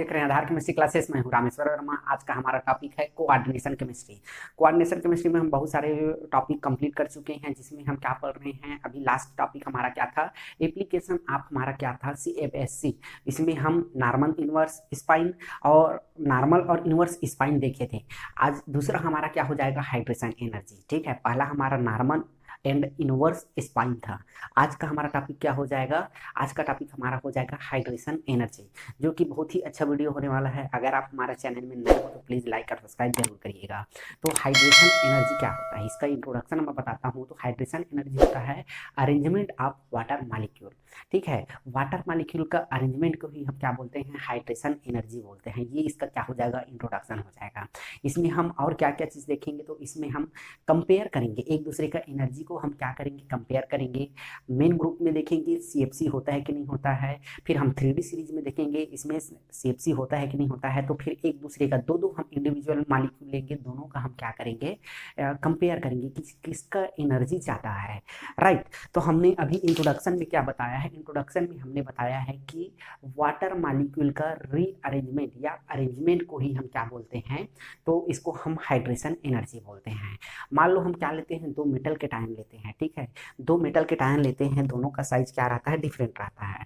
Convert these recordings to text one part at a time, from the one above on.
देख रहे हैं आधार केमिस्ट्री क्लासेस। मैं हूं रामेश्वर वर्मा। आज का हमारा टॉपिक है कोऑर्डिनेशन केमिस्ट्री। कोऑर्डिनेशन केमिस्ट्री में हम बहुत सारे टॉपिक कंप्लीट कर चुके हैं, जिसमें हम क्या पढ़ रहे हैं। अभी लास्ट टॉपिक हमारा क्या था, एप्लीकेशन ऑफ हमारा क्या था, CFSC। इसमें हम नॉर्मल इनवर्स स्पाइन और नॉर्मल और इनवर्स स्पाइन देखे थे। आज दूसरा हमारा क्या हो जाएगा, हाइड्रेशन एनर्जी। ठीक है, पहला हमारा नॉर्मल एंड इनवर्स स्पाइन था। आज का हमारा टॉपिक क्या हो जाएगा, आज का टॉपिक हमारा हो जाएगा हाइड्रेशन एनर्जी, जो कि बहुत ही अच्छा वीडियो होने वाला है। अगर आप हमारे चैनल में नए हो तो प्लीज़ लाइक और सब्सक्राइब जरूर करिएगा। तो हाइड्रेशन एनर्जी क्या होता है, इसका इंट्रोडक्शन मैं बताता हूँ। तो हाइड्रेशन एनर्जी होता है अरेंजमेंट ऑफ वाटर मॉलिक्यूल। ठीक है, वाटर मॉलिक्यूल का अरेंजमेंट को ही हम क्या बोलते हैं, हाइड्रेशन एनर्जी बोलते हैं। ये इसका क्या हो जाएगा, इंट्रोडक्शन हो जाएगा। इसमें हम और क्या क्या चीज़ देखेंगे, तो इसमें हम कंपेयर करेंगे एक दूसरे का एनर्जी को, हम क्या करेंगे, कंपेयर करेंगे। मेन ग्रुप में देखेंगे CFC होता है कि नहीं होता है। फिर हम 3D सीरीज में देखेंगे इसमें CFC होता है कि नहीं होता है। तो फिर एक दूसरे का दो हम इंडिविजुअल मॉलिक्यूल लेंगे, दोनों का हम क्या करेंगे, कंपेयर करेंगे कि किसका एनर्जी ज़्यादा है। राइट। तो हमने अभी इंट्रोडक्शन में क्या बताया है, इंट्रोडक्शन में हमने बताया है कि वाटर मॉलिक्यूल का रीअरेंजमेंट या अरेंजमेंट को ही हम क्या बोलते हैं, तो इसको हम हाइड्रेशन एनर्जी बोलते हैं। मान लो हम क्या लेते हैं, दो मेटल के टायन लेते हैं। ठीक है, दो मेटल के टायन लेते हैं, दोनों का साइज क्या रहता है, डिफरेंट रहता है।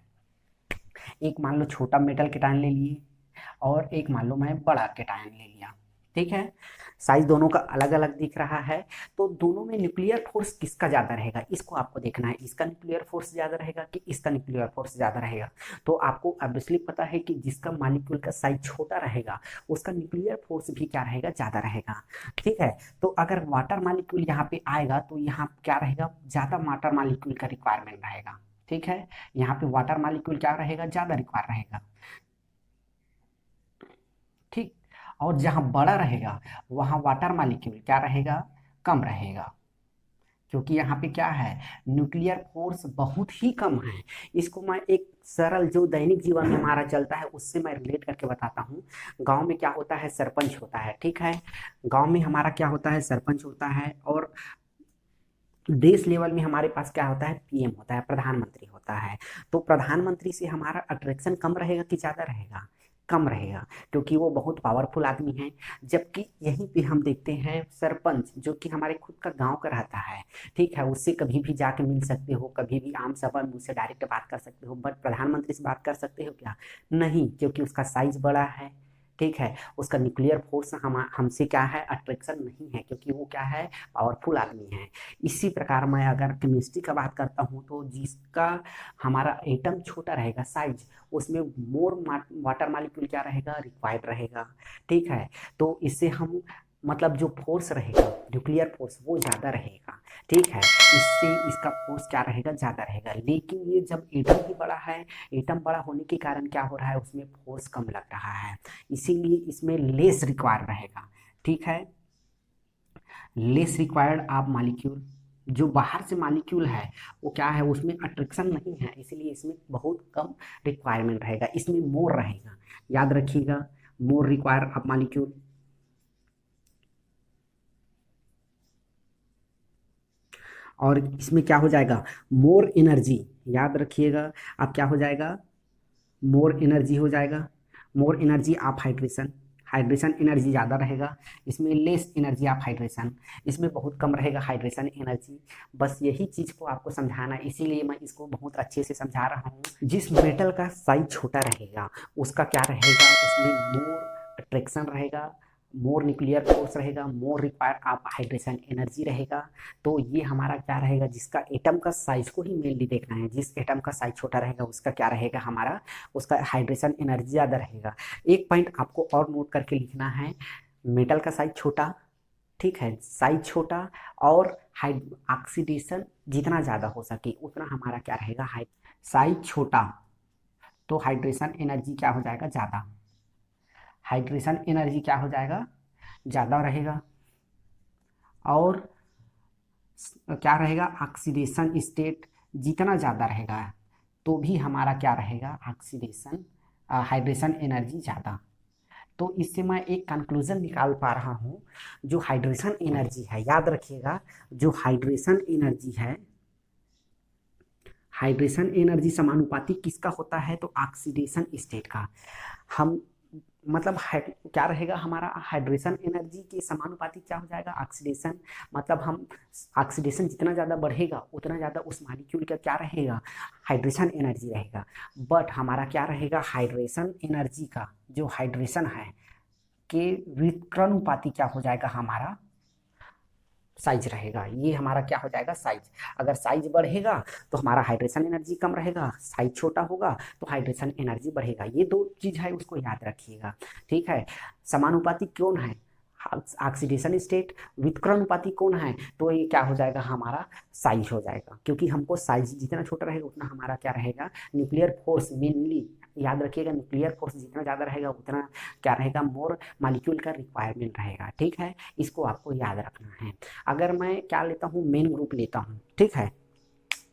एक मान लो छोटा मेटल के टायन ले लिए और एक मान लो मैं बड़ा के टायन ले लिया। ठीक है, साइज दोनों का अलग अलग दिख रहा है। तो दोनों में न्यूक्लियर फोर्स किसका ज़्यादा रहेगा, इसको आपको देखना है। इसका न्यूक्लियर फोर्स ज़्यादा रहेगा कि इसका न्यूक्लियर फोर्स ज़्यादा रहेगा। तो आपको ऑब्वियसली पता है कि जिसका मॉलिक्यूल का साइज छोटा रहेगा उसका न्यूक्लियर फोर्स भी क्या रहेगा, ज़्यादा रहेगा। ठीक है, तो अगर वाटर मॉलिक्यूल यहाँ पे आएगा तो यहाँ क्या रहेगा, ज़्यादा वाटर मॉलिक्यूल का रिक्वायरमेंट रहेगा। ठीक है, यहाँ पे वाटर मॉलिक्यूल क्या रहेगा, ज़्यादा रिक्वायर रहेगा। ठीक, और जहां बड़ा रहेगा वहां वाटर मॉलिक्यूल क्या रहेगा, कम रहेगा। क्योंकि यहाँ पे क्या है, न्यूक्लियर फोर्स बहुत ही कम है। इसको मैं एक सरल जो दैनिक जीवन में हमारा चलता है उससे मैं रिलेट करके बताता हूँ। गांव में क्या होता है, सरपंच होता है। ठीक है, गांव में हमारा क्या होता है, सरपंच होता है। और देश लेवल में हमारे पास क्या होता है, PM होता है, प्रधानमंत्री होता है। तो प्रधानमंत्री से हमारा अट्रैक्शन कम रहेगा कि ज़्यादा रहेगा, कम रहेगा, क्योंकि वो बहुत पावरफुल आदमी है। जबकि यहीं पे हम देखते हैं सरपंच जो कि हमारे खुद का गांव का रहता है। ठीक है, उससे कभी भी जाके मिल सकते हो, कभी भी आम सभा में उससे डायरेक्ट बात कर सकते हो। बट प्रधानमंत्री से बात कर सकते हो क्या, नहीं, क्योंकि उसका साइज बड़ा है। ठीक है, उसका न्यूक्लियर फोर्स हमसे क्या है, अट्रैक्शन नहीं है, क्योंकि वो क्या है, पावरफुल आदमी है। इसी प्रकार मैं अगर केमिस्ट्री का बात करता हूँ तो जिसका हमारा एटम छोटा रहेगा साइज, उसमें मोर वाटर मॉलिक्यूल क्या रहेगा, रिक्वायर्ड रहेगा। ठीक है, तो इससे हम मतलब जो फोर्स रहेगा, न्यूक्लियर फोर्स, वो ज़्यादा रहेगा। ठीक है, इससे इसका फोर्स क्या रहेगा, ज़्यादा रहेगा। लेकिन ये जब एटम ही बड़ा है, एटम बड़ा होने के कारण क्या हो रहा है, उसमें फोर्स कम लग रहा है, इसीलिए इसमें लेस रिक्वायर रहेगा। ठीक है, लेस रिक्वायर्ड आप मॉलिक्यूल, जो बाहर से मॉलिक्यूल है वो क्या है, उसमें अट्रैक्शन नहीं है, इसलिए इसमें बहुत कम रिक्वायरमेंट रहेगा, इसमें मोर रहेगा। याद रखिएगा, मोर रिक्वायर आप मॉलिक्यूल। और इसमें क्या हो जाएगा, मोर एनर्जी। याद रखिएगा, आप क्या हो जाएगा, मोर एनर्जी हो जाएगा। More energy of hydration, hydration energy ज़्यादा रहेगा। इसमें लेस एनर्जी ऑफ हाइड्रेशन, इसमें बहुत कम रहेगा हाइड्रेशन एनर्जी। बस यही चीज़ को आपको समझाना है, इसीलिए मैं इसको बहुत अच्छे से समझा रहा हूँ। जिस मेटल का साइज छोटा रहेगा उसका क्या रहेगा, उसमें मोर अट्रैक्शन रहेगा, मोर न्यूक्लियर फोर्स रहेगा, मोर रिक्वायर ऑफ हाइड्रेशन एनर्जी रहेगा। तो ये हमारा क्या रहेगा, जिसका एटम का साइज को ही मेनली देखना है। जिस एटम का साइज छोटा रहेगा उसका क्या रहेगा, हमारा उसका हाइड्रेशन एनर्जी ज़्यादा रहेगा। एक पॉइंट आपको और नोट करके लिखना है, मेटल का साइज छोटा, ठीक है, साइज छोटा, और ऑक्सीडेशन जितना ज़्यादा हो सके उतना हमारा क्या रहेगा, साइज छोटा तो हाइड्रेशन एनर्जी क्या हो जाएगा, ज़्यादा। हाइड्रेशन एनर्जी क्या हो जाएगा, ज़्यादा रहेगा। और क्या रहेगा, ऑक्सीडेशन स्टेट जितना ज़्यादा रहेगा तो भी हमारा क्या रहेगा, ऑक्सीडेशन हाइड्रेशन एनर्जी ज़्यादा। तो इससे मैं एक कंक्लूजन निकाल पा रहा हूँ, जो हाइड्रेशन एनर्जी है, याद रखिएगा, जो हाइड्रेशन एनर्जी है, हाइड्रेशन एनर्जी समानुपाती किसका होता है, तो ऑक्सीडेशन स्टेट का। हम मतलब क्या रहेगा हमारा हाइड्रेशन एनर्जी के समानुपाती क्या हो जाएगा ऑक्सीडेशन। मतलब हम ऑक्सीडेशन जितना ज़्यादा बढ़ेगा उतना ज़्यादा उस मॉलिक्यूल का क्या रहेगा हाइड्रेशन एनर्जी रहेगा। बट हमारा क्या रहेगा हाइड्रेशन एनर्जी का जो हाइड्रेशन है के विकर्णुपाती क्या हो जाएगा हमारा साइज रहेगा। ये हमारा क्या हो जाएगा साइज। अगर साइज बढ़ेगा तो हमारा हाइड्रेशन एनर्जी कम रहेगा, साइज छोटा होगा तो हाइड्रेशन एनर्जी बढ़ेगा। ये दो चीज है उसको याद रखिएगा। ठीक है, समानुपाती कौन है ऑक्सीडेशन स्टेट, विकर्णुपाती कौन है तो ये क्या हो जाएगा हमारा साइज हो जाएगा। क्योंकि हमको साइज जितना छोटा रहेगा उतना हमारा क्या रहेगा न्यूक्लियर फोर्स मेनली याद रखिएगा। न्यूक्लियर फोर्स जितना ज़्यादा रहेगा उतना क्या रहेगा मोर मालिक्यूल का रिक्वायरमेंट रहेगा। ठीक है, इसको आपको याद रखना है। अगर मैं क्या लेता हूँ मेन ग्रुप लेता हूँ। ठीक है,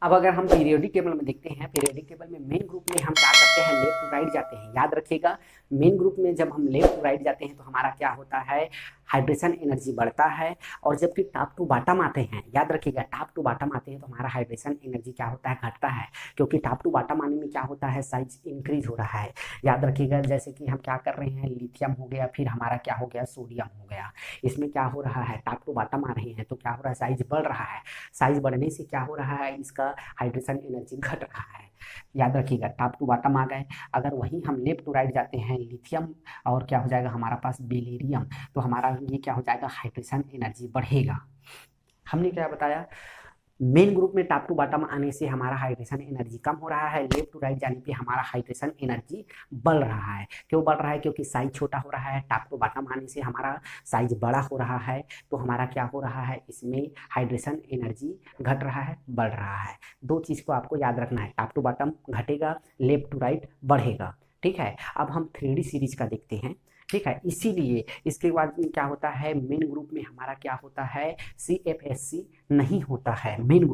अब अगर हम पीरियोडिक टेबल में देखते हैं, पीरियोडिक टेबल में मेन ग्रुप में हम क्या करते हैं लेफ्ट टू राइट जाते हैं। याद रखिएगा मेन ग्रुप में जब हम लेफ्ट टू राइट जाते हैं तो हमारा क्या होता है हाइड्रेशन एनर्जी बढ़ता है। और जबकि टॉप टू बॉटम आते हैं, याद रखिएगा टॉप टू बॉटम आते हैं तो हमारा हाइड्रेशन एनर्जी क्या होता है घटता है। क्योंकि टॉप टू बॉटम आने में क्या होता है साइज इंक्रीज हो रहा है। याद रखिएगा जैसे कि हम क्या कर रहे हैं लिथियम हो गया, फिर हमारा क्या हो गया सोडियम हो गया। इसमें क्या हो रहा है टॉप टू बॉटम आ रहे हैं तो क्या हो रहा है साइज बढ़ रहा है। साइज बढ़ने से क्या हो रहा है इसका हाइड्रेशन एनर्जी घट रहा है। याद रखिएगा टॉप टू बॉटम आ गए। अगर वहीं हम लेफ्ट टू राइट जाते हैं लिथियम और क्या हो जाएगा हमारा पास बेरिलियम तो हमारा ये क्या हो जाएगा हाइड्रेशन एनर्जी बढ़ेगा। हमने क्या बताया मेन ग्रुप में टॉप टू बॉटम आने से हमारा हाइड्रेशन एनर्जी कम हो रहा है, लेफ्ट टू राइट जाने पे हमारा हाइड्रेशन एनर्जी बढ़ रहा है। क्यों बढ़ रहा है क्योंकि साइज छोटा हो रहा है। टॉप टू बॉटम आने से हमारा साइज बड़ा हो रहा है तो हमारा क्या हो रहा है इसमें हाइड्रेशन एनर्जी घट रहा है बढ़ रहा है। दो चीज को आपको याद रखना है टॉप टू बॉटम घटेगा लेफ्ट टू राइट बढ़ेगा। ठीक है, अब हम 3D सीरीज का देखते हैं। ठीक है, इसीलिए इसके बाद में क्या होता है मेन ग्रुप में हमारा क्या होता है CFSC नहीं होता है। मेन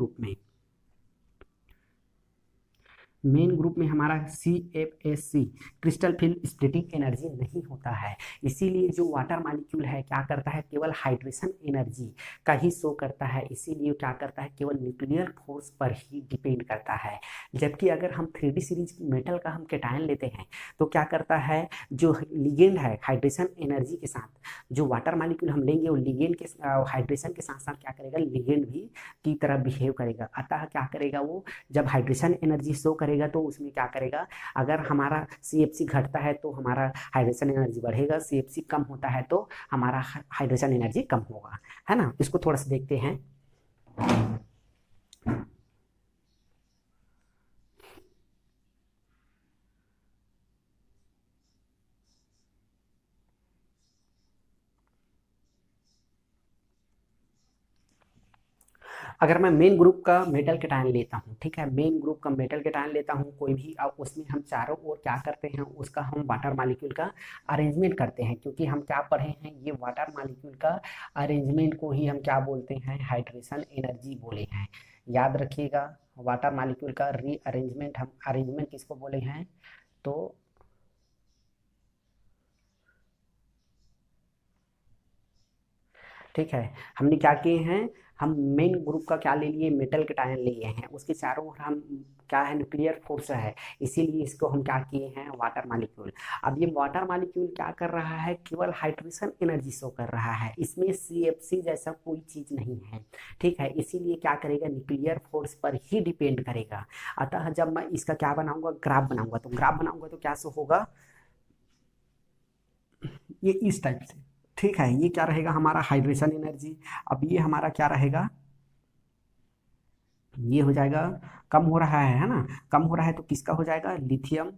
ग्रुप में हमारा CFSC crystal film splitting energy नहीं होता है। इसीलिए जो वाटर मॉलिक्यूल है क्या करता है केवल हाइड्रेशन एनर्जी का ही शो करता है। इसीलिए क्या करता है केवल न्यूक्लियर फोर्स पर ही डिपेंड करता है। जबकि अगर हम 3D सीरीज मेटल का हम कैटायन लेते हैं तो क्या करता है जो लिगेंड है हाइड्रेशन एनर्जी के साथ जो वाटर मॉलिक्यूल हम लेंगे वो लिगेंड के हाइड्रेशन के साथ साथ क्या करेगा लिगेंड भी की तरह बिहेव करेगा। अतः क्या करेगा वो जब हाइड्रेशन एनर्जी शो करेगा तो उसमें क्या करेगा अगर हमारा CFC घटता है तो हमारा हाइड्रेशन एनर्जी बढ़ेगा, CFC कम होता है तो हमारा हाइड्रेशन एनर्जी कम होगा। है ना, इसको थोड़ा सा देखते हैं। अगर मैं मेन ग्रुप का मेटल कैटायन लेता हूँ, ठीक है मेन ग्रुप का मेटल कैटायन लेता हूँ कोई भी, अब उसमें हम चारों ओर क्या करते हैं उसका हम वाटर मॉलिक्यूल का अरेंजमेंट करते हैं। क्योंकि हम क्या पढ़े हैं ये वाटर मॉलिक्यूल का अरेंजमेंट को ही हम क्या बोलते हैं हाइड्रेशन एनर्जी बोले हैं। याद रखिएगा वाटर मॉलिक्यूल का रीअरेंजमेंट हम अरेंजमेंट किसको बोले हैं तो ठीक है हमने क्या किए हैं हम मेन ग्रुप का क्या ले लिए मेटल कैटायन लिए हैं उसके चारों ओर हम क्या है न्यूक्लियर फोर्स है। इसीलिए इसको हम क्या किए हैं वाटर मॉलिक्यूल। अब ये वाटर मॉलिक्यूल क्या कर रहा है केवल हाइड्रेशन एनर्जी शो कर रहा है, इसमें CFC जैसा कोई चीज नहीं है। ठीक है, इसीलिए क्या करेगा न्यूक्लियर फोर्स पर ही डिपेंड करेगा। अतः जब मैं इसका क्या बनाऊंगा ग्राफ बनाऊंगा तो ग्राफ बनाऊंगा तो क्या शो होगा ये इस टाइप से। ठीक है, ये क्या रहेगा हमारा हाइड्रेशन एनर्जी। अब ये हमारा क्या रहेगा ये हो जाएगा कम हो रहा है ना, कम हो रहा है तो किसका हो जाएगा लिथियम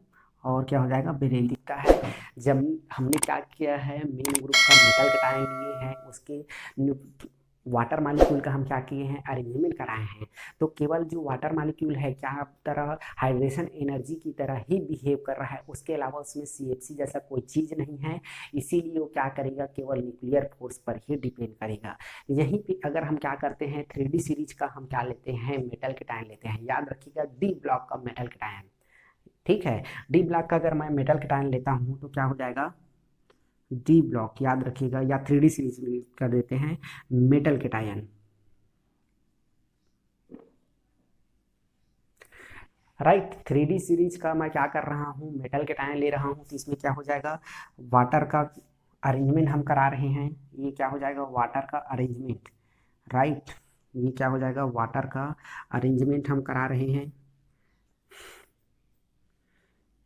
और क्या हो जाएगा बेरिलियम का है। जब हमने क्या किया है मेन ग्रुप का मेटल कैटायन लिए हैं उसके वाटर मॉलिक्यूल का हम क्या किए हैं अरेंजमेंट कराए हैं। तो केवल जो वाटर मॉलिक्यूल है क्या तरह हाइड्रेशन एनर्जी की तरह ही बिहेव कर रहा है, उसके अलावा उसमें CFC जैसा कोई चीज़ नहीं है। इसीलिए वो क्या करेगा केवल न्यूक्लियर फोर्स पर ही डिपेंड करेगा। यहीं पे अगर हम क्या करते हैं 3D सीरीज का हम क्या लेते हैं मेटल कैटायन लेते हैं। याद रखिएगा D ब्लॉक का मेटल कैटायन। ठीक है, D ब्लॉक का अगर मैं मेटल कैटायन लेता हूँ तो क्या हो जाएगा D ब्लॉक याद रखिएगा या 3D सीरीज में कर देते हैं metal cation. Right. 3D series का मैं क्या कर रहा हूँ, मेटल के टाइम ले रहा हूँ, तो इसमें क्या हो जाएगा, वाटर का अरेंजमेंट हम करा रहे हैं। ये क्या हो जाएगा, वाटर का अरेंजमेंट, राइट। ये क्या हो जाएगा, वाटर का अरेंजमेंट हम करा रहे हैं।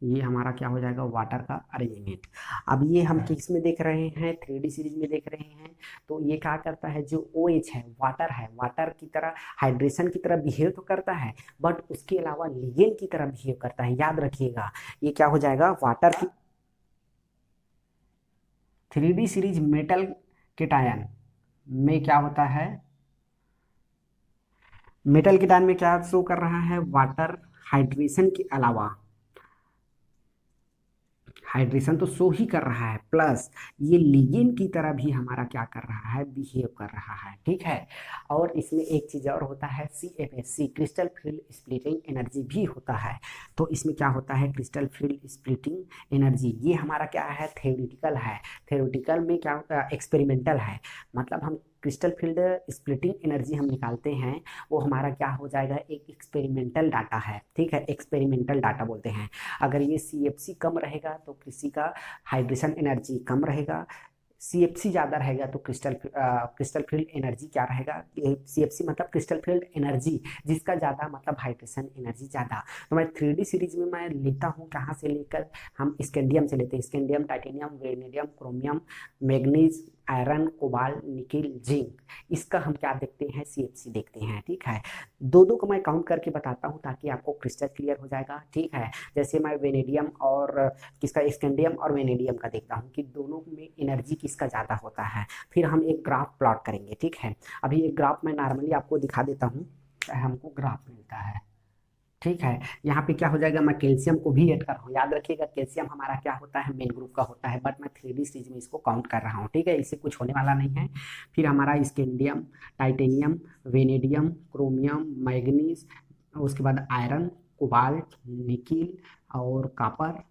ये हमारा क्या हो जाएगा, वाटर का अरेंजमेंट। अब ये हम किस में देख रहे हैं, 3D सीरीज में देख रहे हैं। तो ये क्या करता है, जो OH है, वाटर की तरह, हाइड्रेशन की तरह बिहेव तो करता है, बट उसके अलावा लिगेंड की तरह बिहेव करता है, याद रखिएगा। ये क्या हो जाएगा, वाटर की 3D सीरीज मेटल केटायन में क्या होता है, मेटल केटायन में क्या शो कर रहा है, वाटर हाइड्रेशन के अलावा, हाइड्रेशन तो शो ही कर रहा है, प्लस ये लिगेंड की तरह भी हमारा क्या कर रहा है, बिहेव कर रहा है, ठीक है। और इसमें एक चीज और होता है, CFS, crystal field splitting energy भी होता है। तो इसमें क्या होता है, क्रिस्टल फील्ड स्प्लिटिंग एनर्जी, ये हमारा क्या है, थ्योरेटिकल है। थ्योरेटिकल में क्या होता है, एक्सपेरिमेंटल है। मतलब हम क्रिस्टल फील्ड स्प्लिटिंग एनर्जी हम निकालते हैं, वो हमारा क्या हो जाएगा, एक एक्सपेरिमेंटल डाटा है, ठीक है, एक्सपेरिमेंटल डाटा बोलते हैं। अगर ये CFC कम रहेगा तो किसी का हाइड्रेशन एनर्जी कम रहेगा, CFC ज़्यादा रहेगा तो क्रिस्टल फील्ड एनर्जी क्या रहेगा, CFC मतलब क्रिस्टल फील्ड एनर्जी, जिसका ज़्यादा मतलब हाइड्रेशन एनर्जी ज़्यादा। तो मैं 3D सीरीज में मैं लेता हूँ कहाँ से लेकर, हम स्कैंडियम से लेते हैं, scandium, titanium, vanadium, chromium, manganese, iron, cobalt, nickel, zinc. इसका हम क्या देखते हैं, CFC देखते हैं, ठीक है। दो दो को मैं काउंट करके बताता हूँ ताकि आपको क्रिस्टल क्लियर हो जाएगा, ठीक है। जैसे मैं वेनेडियम और किसका, स्कैंडियम और वेनेडियम का देखता हूँ कि दोनों में एनर्जी किसका ज़्यादा होता है, फिर हम एक ग्राफ प्लॉट करेंगे, ठीक है। अभी एक ग्राफ मैं नॉर्मली आपको दिखा देता हूँ, हमको ग्राफ मिलता है, ठीक है। यहाँ पे क्या हो जाएगा, मैं कैल्शियम को भी ऐड कर रहा हूँ, याद रखिएगा कैल्शियम हमारा क्या होता है, मेन ग्रुप का होता है, बट मैं 3D सीरीज में इसको काउंट कर रहा हूँ, ठीक है, इससे कुछ होने वाला नहीं है। फिर हमारा scandium, titanium, vanadium, chromium, manganese, उसके बाद आयरन, कोबाल्ट, निकिल और कॉपर,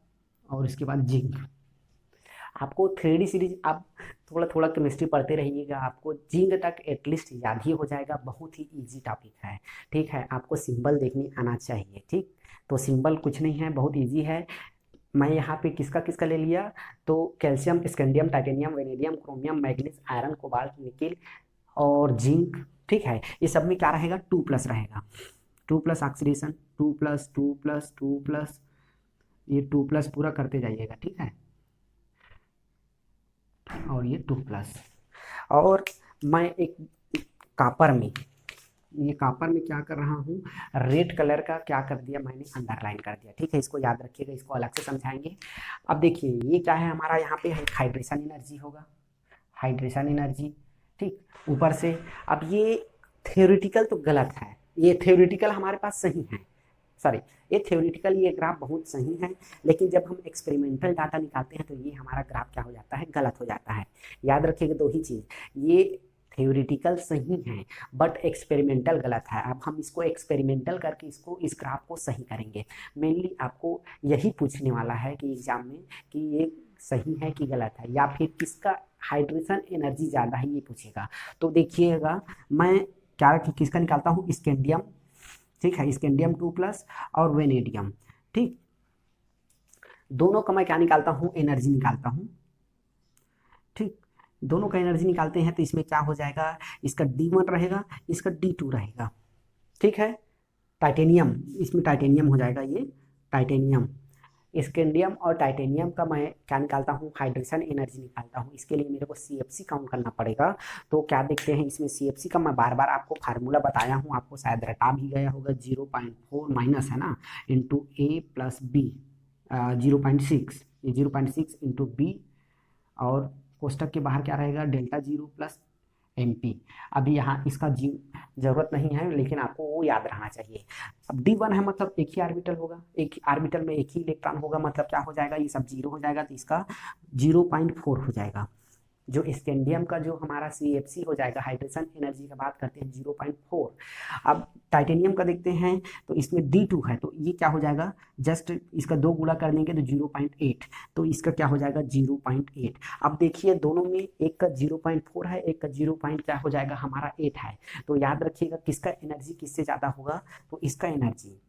और इसके बाद जिंक। आपको 3D सीरीज आप थोड़ा थोड़ा केमिस्ट्री पढ़ते रहिएगा, आपको जिंक तक एटलीस्ट याद ही हो जाएगा, बहुत ही इजी टॉपिक है, ठीक है। आपको सिंबल देखने आना चाहिए, ठीक। तो सिंबल कुछ नहीं है, बहुत इजी है। मैं यहाँ पे किसका किसका ले लिया, तो calcium, scandium, titanium, vanadium, chromium, manganese, iron, cobalt, nickel और जिंक, ठीक है। ये सब में क्या रहेगा, 2+ रहेगा, 2+ ऑक्सीडेशन, 2+, 2+, 2+, ये 2+ पूरा करते जाइएगा, ठीक है। और ये 2+, और मैं एक कॉपर में, ये कॉपर में क्या कर रहा हूँ, रेड कलर का क्या कर दिया मैंने, अंडरलाइन कर दिया, ठीक है। इसको याद रखिएगा, इसको अलग से समझाएंगे। अब देखिए ये क्या है, हमारा यहाँ पे हाइड्रेशन एनर्जी होगा, हाइड्रेशन एनर्जी, ठीक, ऊपर से। अब ये थ्योरेटिकल तो गलत है, ये थ्योरेटिकल हमारे पास सही है, सॉरी, ये थ्योरेटिकल ये ग्राफ बहुत सही है, लेकिन जब हम एक्सपेरिमेंटल डाटा निकालते हैं तो ये हमारा ग्राफ क्या हो जाता है, गलत हो जाता है। याद रखिएगा दो ही चीज़, ये थ्योरेटिकल सही है बट एक्सपेरिमेंटल गलत है। अब हम इसको एक्सपेरिमेंटल करके इसको, इस ग्राफ को सही करेंगे। मेनली आपको यही पूछने वाला है कि एग्जाम में कि ये सही है कि गलत है, या फिर किसका हाइड्रेशन एनर्जी ज़्यादा है, ये पूछेगा। तो देखिएगा मैं क्या किसका निकालता हूँ, स्कैंडियम, ठीक है, स्कैंडियम 2+ और वेनेडियम, ठीक, दोनों का मैं क्या निकालता हूँ, एनर्जी निकालता हूँ, ठीक। दोनों का एनर्जी निकालते हैं तो इसमें क्या हो जाएगा, इसका D1 रहेगा, इसका D2 रहेगा, ठीक है। टाइटेनियम, इसमें टाइटेनियम हो जाएगा, ये टाइटेनियम, स्कैंडियम और टाइटेनियम का मैं क्या निकालता हूँ, हाइड्रेशन एनर्जी निकालता हूँ। इसके लिए मेरे को CFC काउंट करना पड़ेगा। तो क्या देखते हैं इसमें, CFC का मैं बार बार आपको फार्मूला बताया हूँ, आपको शायद रटा भी गया होगा, 0.4 माइनस है ना, इंटू A+B, 0.6, ये 0.6 इंटू B, और कोष्टक के बाहर क्या रहेगा, डेल्टा 0 प्लस MP। अभी यहाँ इसका जरूरत नहीं है, लेकिन आपको वो याद रहना चाहिए। अब D1 है मतलब एक ही ऑर्बिटल होगा, एक ऑर्बिटल में एक ही इलेक्ट्रॉन होगा, मतलब क्या हो जाएगा, ये सब 0 हो जाएगा, तो इसका 0.4 हो जाएगा। जो स्कैंडियम का जो हमारा CFC हो जाएगा, हाइड्रेशन एनर्जी की बात करते हैं, 0.4। अब टाइटेनियम का देखते हैं तो इसमें D2 है, तो ये क्या हो जाएगा, जस्ट इसका 2 गुणा कर देंगे तो 0.8, तो इसका क्या हो जाएगा, 0.8। अब देखिए दोनों में एक का 0.4 है, एक का 0. क्या हो जाएगा हमारा 8 है। तो याद रखिएगा किसका एनर्जी किससे ज़्यादा होगा, तो इसका एनर्जी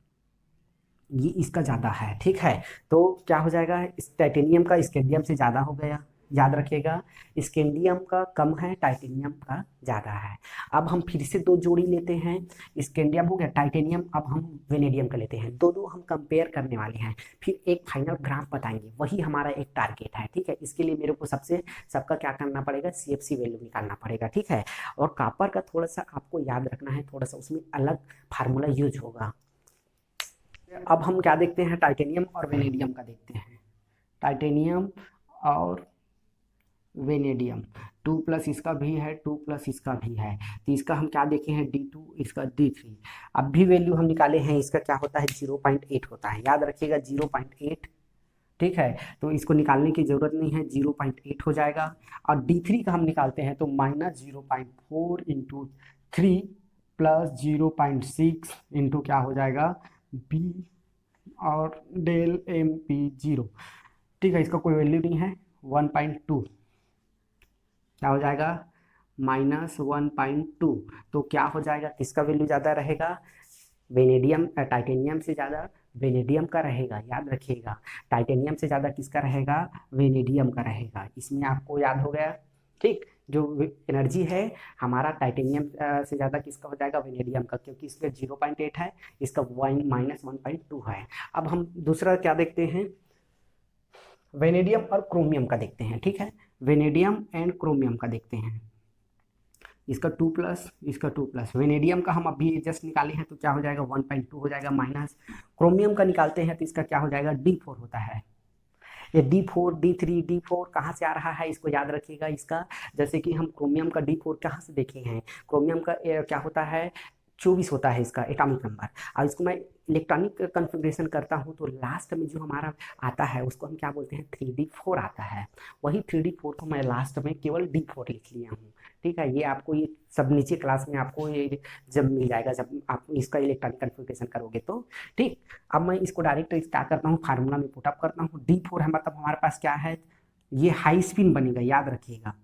ये इसका ज़्यादा है, ठीक है। तो क्या हो जाएगा, इस टाइटेनियम का स्कैंडियम से ज़्यादा हो गया, याद रखिएगा। स्कैंडियम का कम है, टाइटेनियम का ज़्यादा है। अब हम फिर से दो जोड़ी लेते हैं, स्कैंडियम हो गया, टाइटेनियम, अब हम वेनेडियम का लेते हैं, दो दो हम कंपेयर करने वाले हैं, फिर एक फाइनल ग्राफ बताएंगे, वही हमारा एक टारगेट है, ठीक है। इसके लिए मेरे को सबका क्या करना पड़ेगा, CFC वैल्यू निकालना पड़ेगा, ठीक है। और कॉपर का थोड़ा सा आपको याद रखना है, थोड़ा सा उसमें अलग फार्मूला यूज होगा। अब हम क्या देखते हैं, टाइटेनियम और वेनेडियम का देखते हैं। टाइटेनियम और वेनेडियम, 2+ इसका भी है, 2+ इसका भी है, तो इसका हम क्या देखे हैं, D2, इसका D3। अब भी वैल्यू हम निकाले हैं, इसका क्या होता है, 0.8 होता है, याद रखिएगा 0.8, ठीक है। तो इसको निकालने की जरूरत नहीं है, 0.8 हो जाएगा। और D3 का हम निकालते हैं तो -0.4 इंटू 3 प्लस 0.6 इंटू क्या हो जाएगा, B और डेल MP0, ठीक है। इसका कोई वैल्यू नहीं है, 1.2 क्या हो जाएगा, -1.2। तो क्या हो जाएगा, किसका वैल्यू ज़्यादा रहेगा, वेनेडियम टाइटेनियम से ज़्यादा वेनेडियम का रहेगा, याद रखिएगा। टाइटेनियम से ज़्यादा किसका रहेगा, वेनेडियम का रहेगा। इसमें आपको याद हो गया, ठीक। जो एनर्जी है हमारा टाइटेनियम से ज़्यादा किसका हो जाएगा, वेनेडियम का, क्योंकि इसका 0.8 है, इसका -1.2 है। अब हम दूसरा क्या देखते हैं, वेनेडियम और क्रोमियम का देखते हैं, ठीक है। वेनेडियम एंड क्रोमियम का देखते हैं, इसका 2+, इसका 2+। वेनेडियम का हम अभी जस्ट निकाले हैं तो क्या हो जाएगा, 1.2 हो जाएगा माइनस। क्रोमियम का निकालते हैं तो इसका क्या हो जाएगा, D4 होता है। ये D4 D3 D4 कहाँ से आ रहा है, इसको याद रखिएगा। इसका जैसे कि हम क्रोमियम का D4 कहाँ से देखे हैं, क्रोमियम का क्या होता है, 24 होता है इसका एटॉमिक नंबर। और इसको मैं इलेक्ट्रॉनिक कन्फिग्रेशन करता हूँ तो लास्ट में जो हमारा आता है उसको हम क्या बोलते हैं, 3D4 आता है। वही 3D4 को मैं लास्ट में केवल D4 लिख लिया हूँ, ठीक है। ये आपको ये सब नीचे क्लास में आपको ये जब मिल जाएगा, जब आप इसका इलेक्ट्रॉनिक कन्फिग्रेशन करोगे तो, ठीक। अब मैं इसको डायरेक्ट क्या करता हूँ, फार्मूला में पुटअप करता हूँ। D4 है मतलब हमारे पास क्या है, ये हाई स्पिन बनेगा, याद रखिएगा।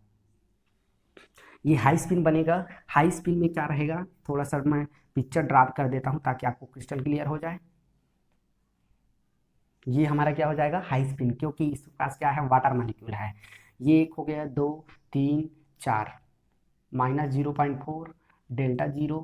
ये हाई स्पिन बनेगा। हाई स्पिन में क्या रहेगा, थोड़ा सा मैं पिक्चर ड्रा कर देता हूँ ताकि आपको क्रिस्टल क्लियर हो जाए। ये हमारा क्या हो जाएगा, हाई स्पिन, क्योंकि इसके पास क्या है, वाटर मॉलिक्यूल है। ये एक हो गया, 2 3 4, -0.4 Δ0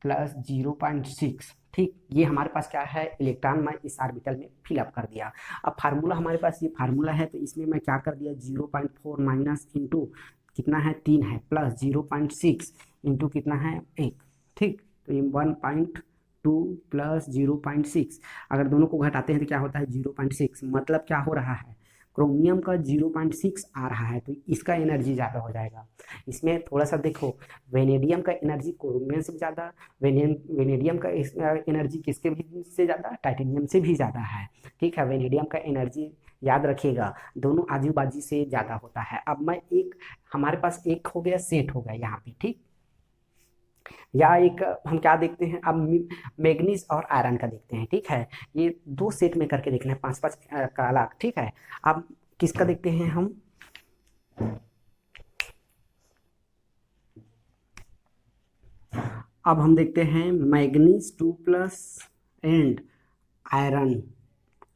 प्लस 0.6, ठीक। ये हमारे पास क्या है, इलेक्ट्रॉन मैं इस ऑर्बिटल में फिलअप कर दिया। अब फार्मूला हमारे पास ये फार्मूला है, तो इसमें मैं क्या कर दिया, 0.4 माइनस इंटू कितना है, 3 है, प्लस 0.6 इंटू कितना है, 1, ठीक। तो ये 1.2 प्लस 0.6, अगर दोनों को घटाते हैं तो क्या होता है, 0.6। मतलब क्या हो रहा है, क्रोमियम का 0.6 आ रहा है, तो इसका एनर्जी ज़्यादा हो जाएगा। इसमें थोड़ा सा देखो, वेनेडियम का एनर्जी क्रोमियम से ज़्यादा, वेनेडियम का एनर्जी किसके भी से ज़्यादा, टाइटेनियम से भी ज़्यादा है, ठीक है। वेनेडियम का एनर्जी याद रखिएगा दोनों आजू बाजू से ज़्यादा होता है। अब मैं एक, हमारे पास एक हो गया, सेट हो गया यहाँ पे, ठीक। या एक हम क्या देखते हैं, अब मैग्नीज और आयरन का देखते हैं, ठीक है। ये दो सेट में करके देखना है, 5-5 का अलग, ठीक है। अब किसका देखते हैं हम, अब हम देखते हैं मैग्नीज 2+ एंड आयरन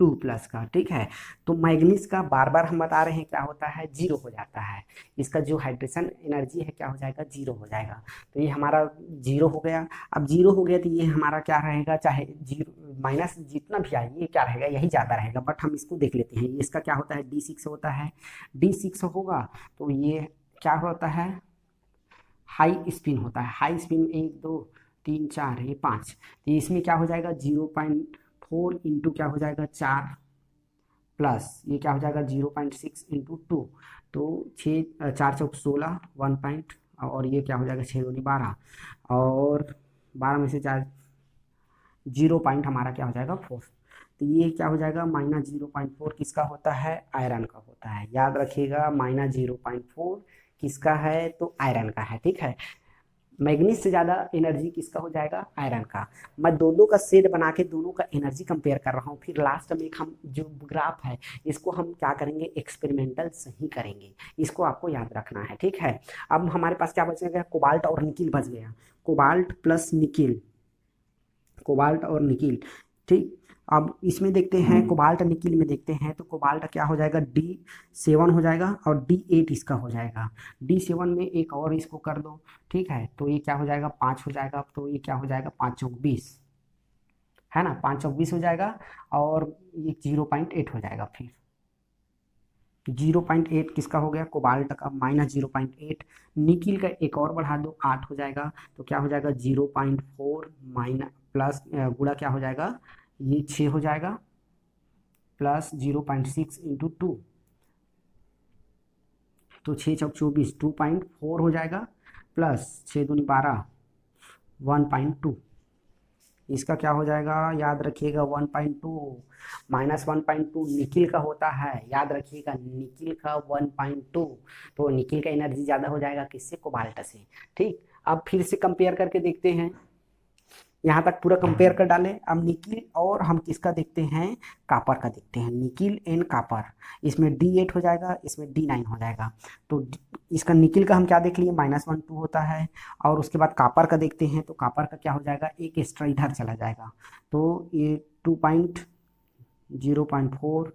2+ का, ठीक है। तो मैग्नीज का बार बार हम बता रहे हैं क्या होता है, 0 हो जाता है। इसका जो हाइड्रेशन एनर्जी है क्या हो जाएगा, 0 हो जाएगा। तो ये हमारा 0 हो गया। अब 0 हो गया तो ये हमारा क्या रहेगा, चाहे 0 माइनस जितना भी आए ये क्या रहेगा, यही ज़्यादा रहेगा। बट हम इसको देख लेते हैं, इसका क्या होता है, D6 होता है। D6 होगा तो ये क्या होता है, हाई स्पिन होता है। हाई स्पिन 1 2 3 4, ये 5, तो इसमें क्या हो जाएगा, 0.4 इंटू क्या हो जाएगा, 4 प्लस ये क्या हो जाएगा, 0.6 इंटू 2, तो 6 4 चौक 16, 1 पॉइंट, और ये क्या हो जाएगा, 6 दूनी 12, और 12 में से 4, 0 पॉइंट हमारा क्या हो जाएगा, 4। तो ये क्या हो जाएगा, -0.4 किसका होता है, आयरन का होता है। याद रखिएगा -0.4 किसका है, तो आयरन का है, ठीक है। मैग्नीज से ज़्यादा एनर्जी किसका हो जाएगा, आयरन का। मैं दोनों का सेट बना के दोनों का एनर्जी कंपेयर कर रहा हूँ, फिर लास्ट में हम जो ग्राफ है इसको हम क्या करेंगे, एक्सपेरिमेंटल सही करेंगे। इसको आपको याद रखना है, ठीक है। अब हमारे पास क्या बच गया, कोबाल्ट और निकिल बच गया, कोबाल्ट प्लस निकिल, कोबाल्ट और निकिल, ठीक। अब इसमें देखते हैं कोबाल्ट निकिल में देखते हैं, तो कोबाल्ट क्या हो जाएगा, D7 हो जाएगा और D8 इसका हो जाएगा। D7 में एक और इसको कर दो, ठीक है, तो ये क्या हो जाएगा, 5 हो जाएगा, तो ये क्या हो जाएगा, 5 चौक 20, है ना, 5 चौक 20 हो जाएगा, और ये 0.8 हो जाएगा। फिर 0.8 किसका हो गया, कोबाल्ट का, -0.8, निकिल का एक और बढ़ा दो, 8 हो जाएगा, तो क्या हो जाएगा 0.4 माइनस प्लस गुणा क्या हो जाएगा, ये 6 हो जाएगा, प्लस 0.6 इंटू 2, तो 6 चौक 24, 2.4 हो जाएगा, प्लस 6 दूनी 12, 1.2, इसका क्या हो जाएगा, याद रखिएगा 1.2, -1.2 निकिल का होता है, याद रखिएगा निकिल का 1.2, तो निकिल का एनर्जी ज़्यादा हो जाएगा किससे, कोबाल्ट से। ठीक, अब फिर से कंपेयर करके देखते हैं, यहाँ तक पूरा कंपेयर कर डालें। अब निकिल और हम किसका देखते हैं, कापर का देखते हैं, निकिल एंड कापर, इसमें D8 हो जाएगा, इसमें D9 हो जाएगा। तो इसका निकिल का हम क्या देख लिए, -1.2 होता है, और उसके बाद कापर का देखते हैं, तो कापर का क्या हो जाएगा, एक एक्स्ट्रा इधर चला जाएगा, तो ये 0.4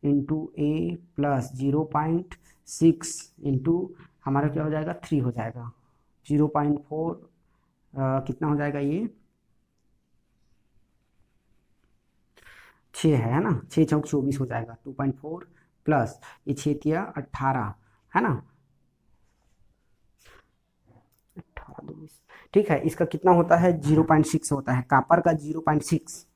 इंटू A प्लस 0.6 इंटू हमारा क्या हो जाएगा, 3 हो जाएगा, 0.4 कितना हो जाएगा, ये 6 है ना, 6 चौक 24 हो जाएगा, 2.4 प्लस ये 6 तिया 18, है ना, 18 2 20, ठीक है। इसका कितना होता है, 0.6 होता है, कापर का 0.6,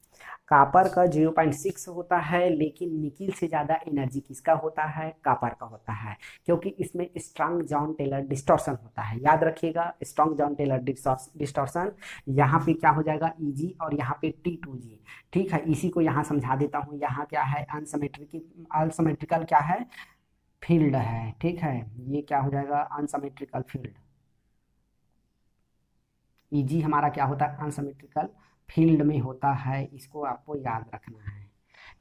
कापर का 0.6 होता है, लेकिन निकिल से ज़्यादा एनर्जी किसका होता है, कापर का होता है, क्योंकि इसमें स्ट्रॉन्ग जॉन टेलर डिस्टॉर्शन होता है। याद रखिएगा, स्ट्रॉन्ग जॉन टेलर डिस्टॉर्शन, यहाँ पे क्या हो जाएगा, Eg, और यहाँ पे T2G। ठीक है, इसी को यहाँ समझा देता हूँ, यहाँ क्या है, अनसिमेट्रिकल क्या है, फील्ड है। ठीक है, ये क्या हो जाएगा, अनसिमेट्रिकल फील्ड, Eg हमारा क्या होता है, अनसिमेट्रिकल फील्ड में होता है, इसको आपको याद रखना है।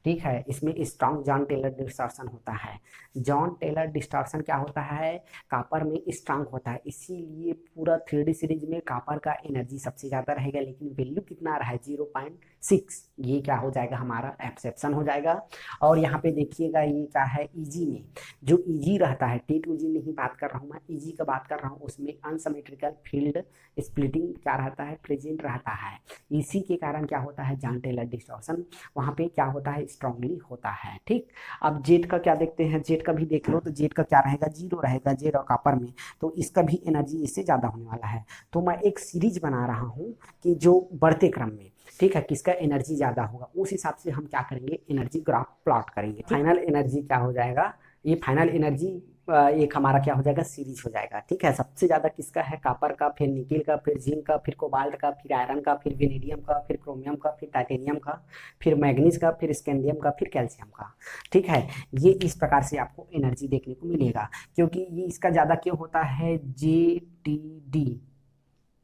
ठीक है, इसमें स्ट्रॉन्ग जॉन टेलर डिस्टॉर्शन होता है। जॉन टेलर डिस्टॉर्शन क्या होता है, कापर में स्ट्रॉन्ग होता है, इसीलिए पूरा 3D सीरीज में कापर का एनर्जी सबसे ज़्यादा रहेगा, लेकिन वैल्यू कितना रहा है, 0.6, ये क्या हो जाएगा, हमारा एक्सेप्शन हो जाएगा। और यहाँ पे देखिएगा, ये क्या है, Eg में जो Eg रहता है, T2G नहीं बात कर रहा हूँ मैं, Eg का बात कर रहा हूँ, उसमें अनसिमेट्रिकल फील्ड स्प्लिटिंग क्या रहता है, प्रेजेंट रहता है। इसी के कारण क्या होता है, जॉन टेलर डिस्टॉर्शन वहाँ पे क्या होता है, स्ट्रांगली होता है। ठीक, अब जेड का क्या देखते हैं, जेड का भी देख लो, तो जेड का क्या रहेगा, 0 रहेगा, जेड और कापर में, तो इसका भी एनर्जी इससे ज़्यादा होने वाला है। तो मैं एक सीरीज बना रहा हूँ कि जो बढ़ते क्रम में, ठीक है, किसका एनर्जी ज़्यादा होगा, उस हिसाब से हम क्या करेंगे, एनर्जी ग्राफ प्लॉट करेंगे। फाइनल एनर्जी क्या हो जाएगा, ये फाइनल एनर्जी एक हमारा क्या हो जाएगा, सीरीज हो जाएगा। ठीक है, सबसे ज़्यादा किसका है, कापर का, फिर निकिल का, फिर जिंक का, फिर कोबाल्ट का, फिर आयरन का, फिर वेनेडियम का, फिर क्रोमियम का, फिर टाइटेनियम का, फिर मैग्नीज का, फिर स्कैंडियम का, फिर कैल्शियम का। ठीक है, ये इस प्रकार से आपको एनर्जी देखने को मिलेगा, क्योंकि ये इसका ज़्यादा क्यों होता है, JTD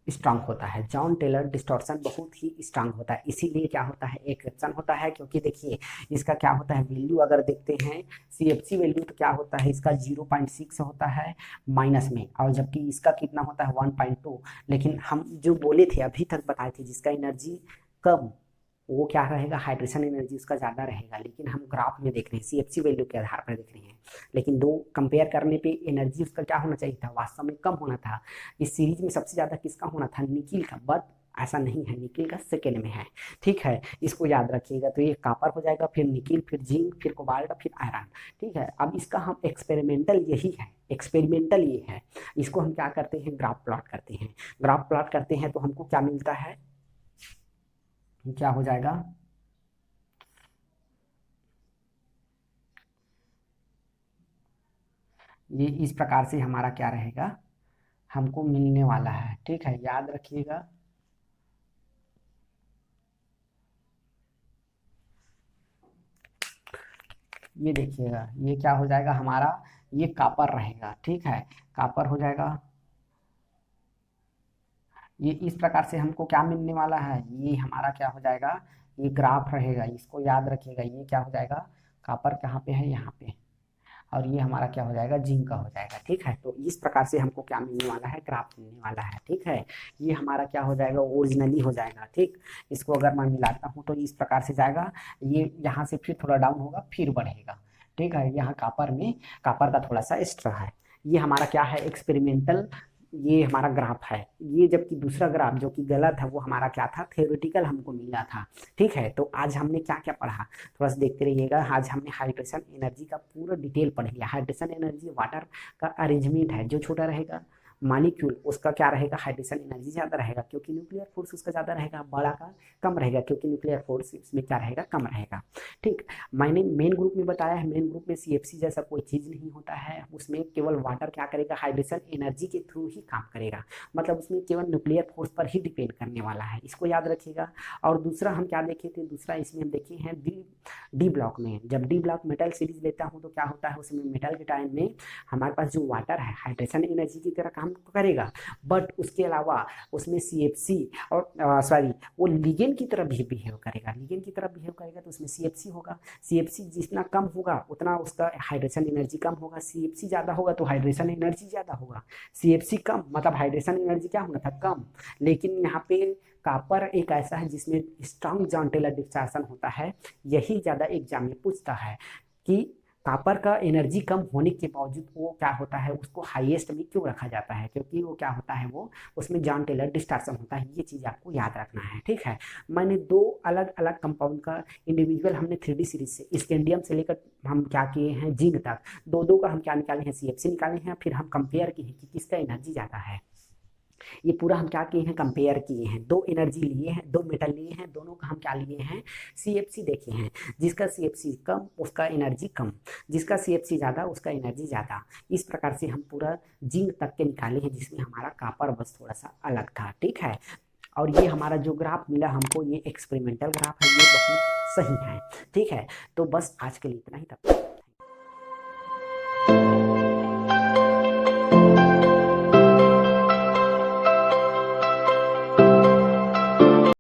स्ट्रांग होता है, जॉन टेलर डिस्टॉर्शन बहुत ही स्ट्रांग होता है, इसीलिए क्या होता है, एक्सेप्शन होता है। क्योंकि देखिए इसका क्या होता है, वैल्यू अगर देखते हैं, CFC वैल्यू तो क्या होता है, इसका 0.6 होता है माइनस में, और जबकि इसका कितना होता है, 1.2। लेकिन हम जो बोले थे अभी तक बताए थे, जिसका एनर्जी कम, वो क्या रहेगा, हाइड्रेशन एनर्जी उसका ज़्यादा रहेगा, लेकिन हम ग्राफ में देख रहे हैं, CFC वैल्यू के आधार पर देख रहे हैं, लेकिन दो कंपेयर करने पे एनर्जी उसका क्या होना चाहिए था, वास्तव में कम होना था। इस सीरीज में सबसे ज़्यादा किसका होना था, निकिल का, बट ऐसा नहीं है, निकिल का सेकेंड में है। ठीक है, इसको याद रखिएगा। तो ये कापर हो जाएगा, फिर निकिल, फिर जिंक, फिर कोबाल्ट, फिर आयरन। ठीक है, अब इसका हम एक्सपेरिमेंटल यही है, एक्सपेरिमेंटल ये है, इसको हम क्या करते हैं, ग्राफ प्लॉट करते हैं। ग्राफ प्लॉट करते हैं तो हमको क्या मिलता है, क्या हो जाएगा, ये इस प्रकार से हमारा क्या रहेगा, हमको मिलने वाला है। ठीक है, याद रखिएगा। ये देखिएगा, ये क्या हो जाएगा हमारा, ये कापर रहेगा। ठीक है, कापर हो जाएगा, ये इस प्रकार से हमको क्या मिलने वाला है, ये हमारा क्या हो जाएगा, ये ग्राफ रहेगा, इसको याद रखिएगा। ये क्या हो जाएगा, कापर कहाँ पे है, यहाँ पे, और ये हमारा क्या हो जाएगा, जिंक का हो जाएगा। ठीक है, तो इस प्रकार से हमको क्या मिलने वाला है, ग्राफ मिलने वाला है। ठीक है, ये हमारा क्या हो जाएगा, ओरिजिनली हो जाएगा। ठीक, इसको अगर मैं मिलाता हूँ तो इस प्रकार से जाएगा, ये यहाँ से फिर थोड़ा डाउन होगा फिर बढ़ेगा। ठीक है, यहाँ कापर में कापर का थोड़ा सा एक्स्ट्रा है। ये हमारा क्या है, एक्सपेरिमेंटल, ये हमारा ग्राफ है। ये जबकि दूसरा ग्राफ जो कि गलत है वो हमारा क्या था, थ्योरेटिकल हमको मिला था। ठीक है, तो आज हमने क्या क्या पढ़ा, थोड़ा सा देखते रहिएगा। आज हमने हाइड्रेशन एनर्जी का पूरा डिटेल पढ़ लिया। हाइड्रेशन एनर्जी वाटर का अरेंजमेंट है, जो छोटा रहेगा मॉलिक्यूल उसका क्या रहेगा, हाइड्रेशन एनर्जी ज़्यादा रहेगा क्योंकि न्यूक्लियर फोर्स उसका ज़्यादा रहेगा, बड़ा का कम रहेगा क्योंकि न्यूक्लियर फोर्स इसमें क्या रहेगा, कम रहेगा। ठीक, मैंने मेन ग्रुप में बताया है, मेन ग्रुप में सीएफसी जैसा कोई चीज़ नहीं होता है, उसमें केवल वाटर क्या करेगा, हाइड्रेशन एनर्जी के थ्रू ही काम करेगा, मतलब उसमें केवल न्यूक्लियर फोर्स पर ही डिपेंड करने वाला है, इसको याद रखिएगा। और दूसरा हम क्या देखे थे, दूसरा इसमें हम देखे हैं डी ब्लॉक में, जब डी ब्लॉक मेटल सीरीज लेता हूँ तो क्या होता है, उसमें मेटल के टाइम में हमारे पास जो वाटर है हाइड्रेशन एनर्जी की तरह काम करेगा, बट उसके अलावा उसमें सीएफसी और सॉरी वो लिगेंड की तरह भी बिहेव करेगा, लिगेंड की तरह बिहेव करेगा तो उसमें सीएफसी होगा। सीएफसी जितना कम होगा उतना उसका हाइड्रेशन एनर्जी कम होगा, सीएफसी ज़्यादा होगा तो हाइड्रेशन एनर्जी ज़्यादा होगा। सीएफसी कम मतलब हाइड्रेशन एनर्जी क्या होना था, कम। लेकिन यहाँ पे कापर एक ऐसा है जिसमें स्ट्रॉन्ग जॉन टेलर डिस्टॉर्शन होता है, यही ज़्यादा एग्जाम में पूछता है कि कापर का एनर्जी कम होने के बावजूद वो क्या होता है, उसको हाईएस्ट में क्यों रखा जाता है, क्योंकि वो क्या होता है, वो उसमें जॉन टेलर डिस्टॉर्शन होता है। ये चीज़ आपको याद रखना है। ठीक है, मैंने दो अलग अलग कंपाउंड का इंडिविजुअल हमने 3D सीरीज से स्कैंडियम से लेकर हम क्या किए हैं, जिंक तक, दो दो का हम क्या निकाले हैं, सीएफसी निकाले हैं, फिर हम कंपेयर किए हैं कि किसका एनर्जी ज़्यादा है। ये पूरा हम क्या किए हैं, कंपेयर किए हैं, दो एनर्जी लिए हैं, दो मेटल लिए हैं, दोनों का हम क्या लिए हैं, सीएफसी देखे हैं। जिसका सीएफसी कम उसका एनर्जी कम, जिसका सीएफसी ज़्यादा उसका एनर्जी ज़्यादा। इस प्रकार से हम पूरा जिंक तक के निकाले हैं, जिसमें हमारा कापर बस थोड़ा सा अलग था। ठीक है, और ये हमारा जो ग्राफ मिला हमको, ये एक्सपेरिमेंटल ग्राफ है, ये बहुत सही है। ठीक है, तो बस आज के लिए इतना ही, तब